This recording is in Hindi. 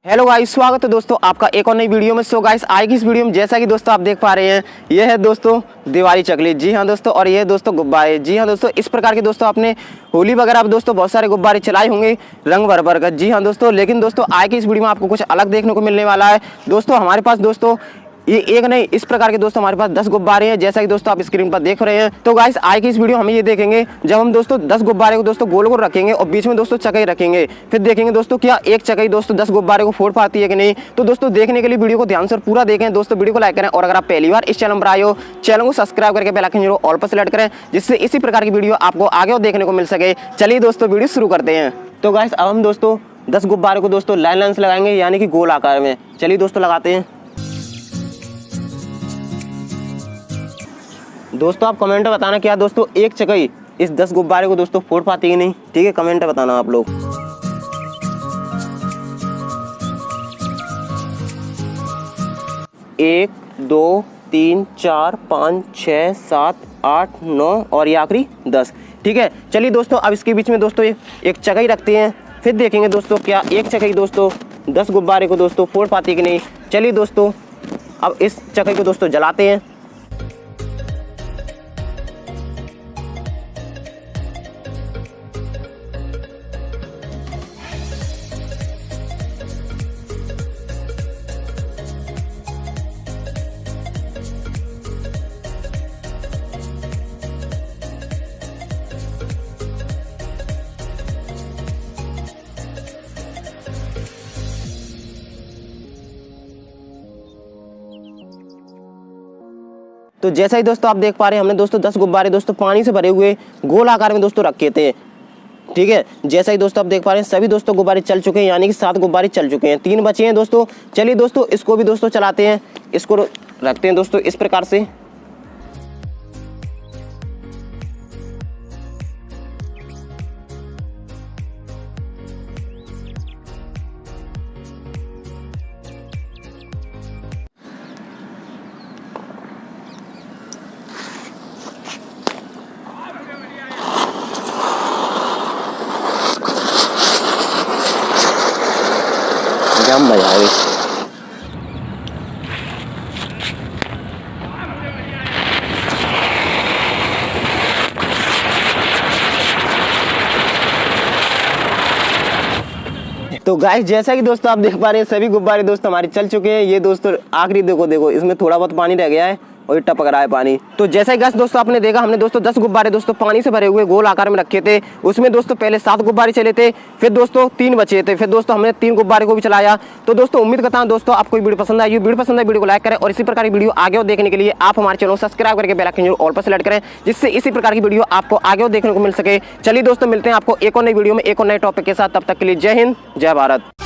हेलो गाइस, स्वागत है दोस्तों आपका एक और नई वीडियो में। सो गाइस, आज की इस वीडियो में जैसा कि दोस्तों आप देख पा रहे हैं, यह है दोस्तों दिवाली चकली। जी हाँ दोस्तों, और ये है दोस्तों गुब्बारे। जी हाँ दोस्तों, इस प्रकार के दोस्तों आपने होली वगैरह दोस्तों बहुत सारे गुब्बारे चलाए होंगे रंग भर भर कर। जी हाँ दोस्तों, लेकिन दोस्तों आज की इस वीडियो में आपको कुछ अलग देखने को मिलने वाला है। दोस्तों हमारे पास दोस्तों ये एक नहीं, इस प्रकार के दोस्तों हमारे पास 10 गुब्बारे हैं, जैसा कि दोस्तों आप स्क्रीन पर देख रहे हैं। तो गाइस, आज की इस वीडियो हम ये देखेंगे, जब हम दोस्तों 10 गुब्बारे को दोस्तों गोल गोल रखेंगे और बीच में दोस्तों चकई रखेंगे, फिर देखेंगे दोस्तों क्या एक चकई दोस्तों 10 गुब्बारे को फोड़ पाती है कि नहीं। तो दोस्तों देखने के लिए वीडियो को ध्यान से पूरा देखें। दोस्तों वीडियो को लाइक करें, और अगर आप पहली बार इस चैनल पर आए हो, चैनल को सब्सक्राइब करके बेल आइकन जरूर ऑल पर सेलेक्ट करें, जिससे इसी प्रकार की वीडियो आपको आगे और देखने को मिल सके। चलिए दोस्तों वीडियो शुरू करते हैं। तो गाइस, अब हम दोस्तों 10 गुब्बारे को दोस्तों लाइन लाइन से लगाएंगे, यानी कि गोल आकार में। चलिए दोस्तों लगाते हैं। दोस्तों आप कमेंट में बताना क्या दोस्तों एक चकई इस 10 गुब्बारे को दोस्तों फोड़ पाती है नहीं। ठीक है, कमेंट में बताना आप लोग। एक, दो, 3, 4, 5, 6, 7, 8, 9 और ये आखिरी 10। ठीक है, चलिए दोस्तों अब इसके बीच में दोस्तों एक चकई रखते हैं, फिर देखेंगे दोस्तों क्या एक चकई दोस्तों 10 गुब्बारे को दोस्तों फोड़ पाती है कि नहीं। चलिए दोस्तों अब इस चकई को दोस्तों जलाते हैं। तो जैसा ही दोस्तों आप देख पा रहे हैं, हमने दोस्तों 10 गुब्बारे दोस्तों पानी से भरे हुए गोल आकार में दोस्तों रखे थे। ठीक है, जैसा ही दोस्तों आप देख पा रहे हैं सभी दोस्तों गुब्बारे चल चुके हैं, यानी कि 7 गुब्बारे चल चुके हैं, 3 बचे हैं दोस्तों। चलिए दोस्तों इसको भी दोस्तों चलाते हैं, इसको रखते हैं दोस्तों इस प्रकार से। क्या मजा आ गई। तो गाइस, जैसा कि दोस्तों आप देख पा रहे हैं सभी गुब्बारे दोस्तों हमारे चल चुके हैं। ये दोस्तों आखिरी देखो इसमें थोड़ा बहुत पानी रह गया है और ये टपक रहा है पानी। तो जैसा ही गाइस दोस्तों आपने देखा, हमने दोस्तों 10 गुब्बारे दोस्तों पानी से भरे हुए गोल आकार में रखे थे। उसमें दोस्तों पहले 7 गुब्बारे चले थे, फिर दोस्तों 3 बचे थे, फिर दोस्तों हमने 3 गुब्बारे को भी चलाया। तो दोस्तों उम्मीद करता हूं दोस्तों आपको वीडियो पसंद आई। वीडियो पसंद है वीडियो को लाइक करें, और इसी प्रकार की वीडियो आगे और देखने के लिए आप हमारे चैनल को सब्सक्राइब करके बेल आइकन जरूर ऑल पर सेलेक्ट करें, जिससे इसी प्रकार की वीडियो आपको आगे और देखने को मिल सके। चलिए दोस्तों मिलते हैं आपको एक और नई वीडियो में एक और नए टॉपिक के साथ। तब तक के लिए जय हिंद, जय भारत।